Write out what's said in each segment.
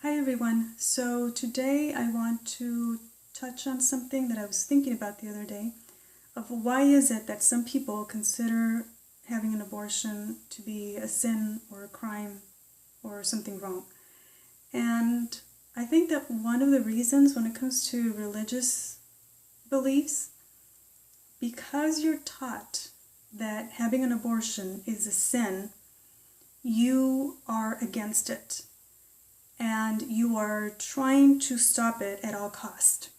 Hi everyone. So today I want to touch on something that I was thinking about the other day of why is it that some people consider having an abortion to be a sin or a crime or something wrong. And I think that one of the reasons when it comes to religious beliefs, because you're taught that having an abortion is a sin, you are against it. And you are trying to stop it at all cost.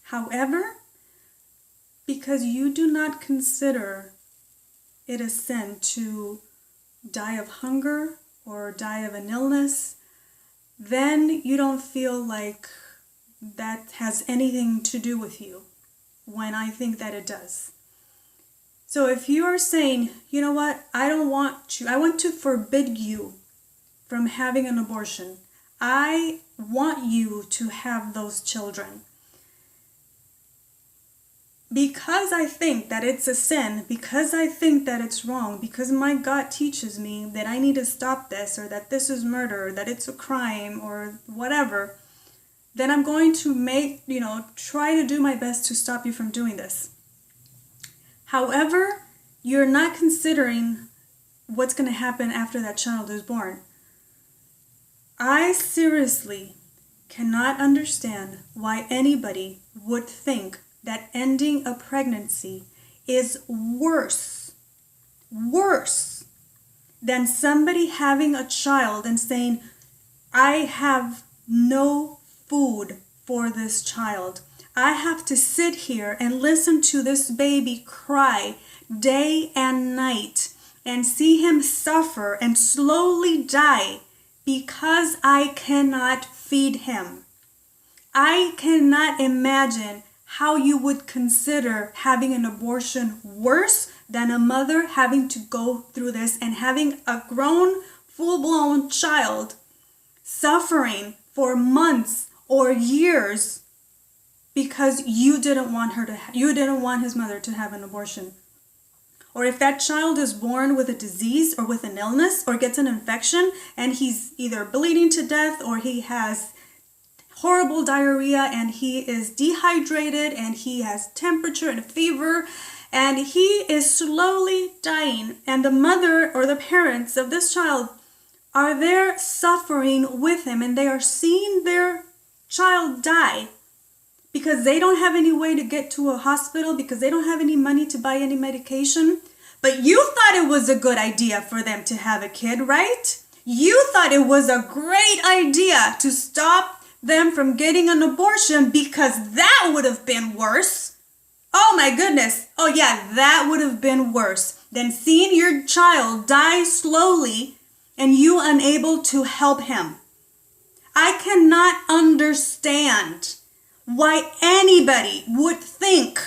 However, because you do not consider it a sin to die of hunger or die of an illness, then you don't feel like that has anything to do with you, when I think that it does. So if you are saying, you know what, I want to forbid you from having an abortion. I want you to have those children. Because I think that it's a sin, because I think that it's wrong, because my God teaches me that I need to stop this, or that this is murder, or that it's a crime, or whatever, then I'm going to try to do my best to stop you from doing this. However, you're not considering what's going to happen after that child is born. I seriously cannot understand why anybody would think that ending a pregnancy is worse than somebody having a child and saying, I have no food for this child. I have to sit here and listen to this baby cry day and night and see him suffer and slowly die because I cannot feed him. I cannot imagine how you would consider having an abortion worse than a mother having to go through this and having a grown, full-blown child suffering for months or years because you didn't want his mother to have an abortion. Or if that child is born with a disease or with an illness or gets an infection and he's either bleeding to death or he has horrible diarrhea and he is dehydrated and he has temperature and fever and he is slowly dying, and the mother or the parents of this child are there suffering with him, and they are seeing their child die because they don't have any way to get to a hospital, because they don't have any money to buy any medication. But you thought it was a good idea for them to have a kid, right? You thought it was a great idea to stop them from getting an abortion because that would have been worse. Oh my goodness. Oh yeah, that would have been worse than seeing your child die slowly and you unable to help him. I cannot understand why anybody would think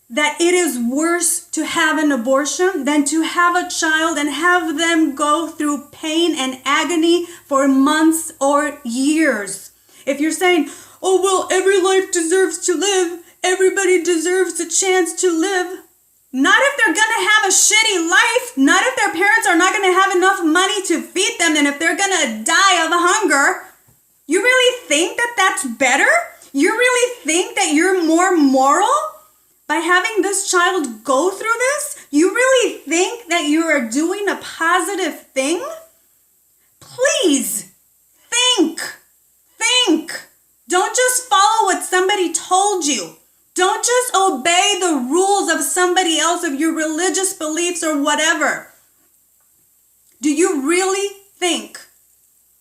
that it is worse to have an abortion than to have a child and have them go through pain and agony for months or years. If you're saying, oh, well, every life deserves to live, everybody deserves a chance to live. Not if they're going to have a shitty life. Not if their parents are not going to have enough money to feed them, and if they're going to die of hunger. You really think that that's better? You really think that you're more moral by having this child go through this? You really think that you are doing a positive thing? Please, think. Don't just follow what somebody told you. Don't just obey the rules of somebody else, of your religious beliefs or whatever. Do you really think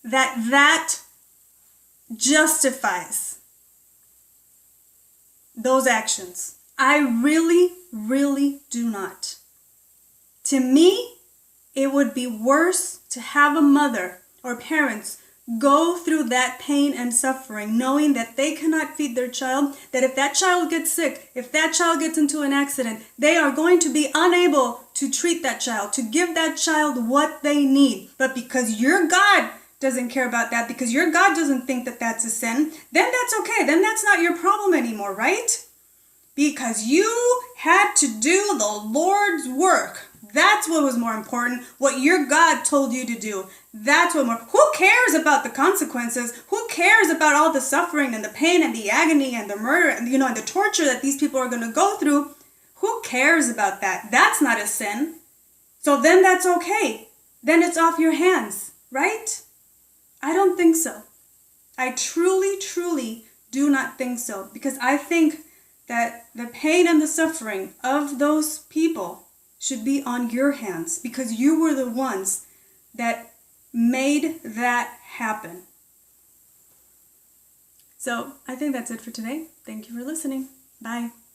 that that justifies those actions? I really do not. To me, it would be worse to have a mother or parents go through that pain and suffering, knowing that they cannot feed their child, that if that child gets sick, if that child gets into an accident, they are going to be unable to treat that child, to give that child what they need. But because your God doesn't care about that, because your God doesn't think that that's a sin, then that's okay. Then that's not your problem anymore, right? Because you had to do the Lord's work. That's what was more important. What your God told you to do. That's what more. Who cares about the consequences? Who cares about all the suffering and the pain and the agony and the murder and, and the torture that these people are going to go through? Who cares about that? That's not a sin. So then that's okay. Then it's off your hands, right? I don't think so. I truly, truly do not think so. Because I think that the pain and the suffering of those people should be on your hands. Because you were the ones that made that happen. So I think that's it for today. Thank you for listening. Bye.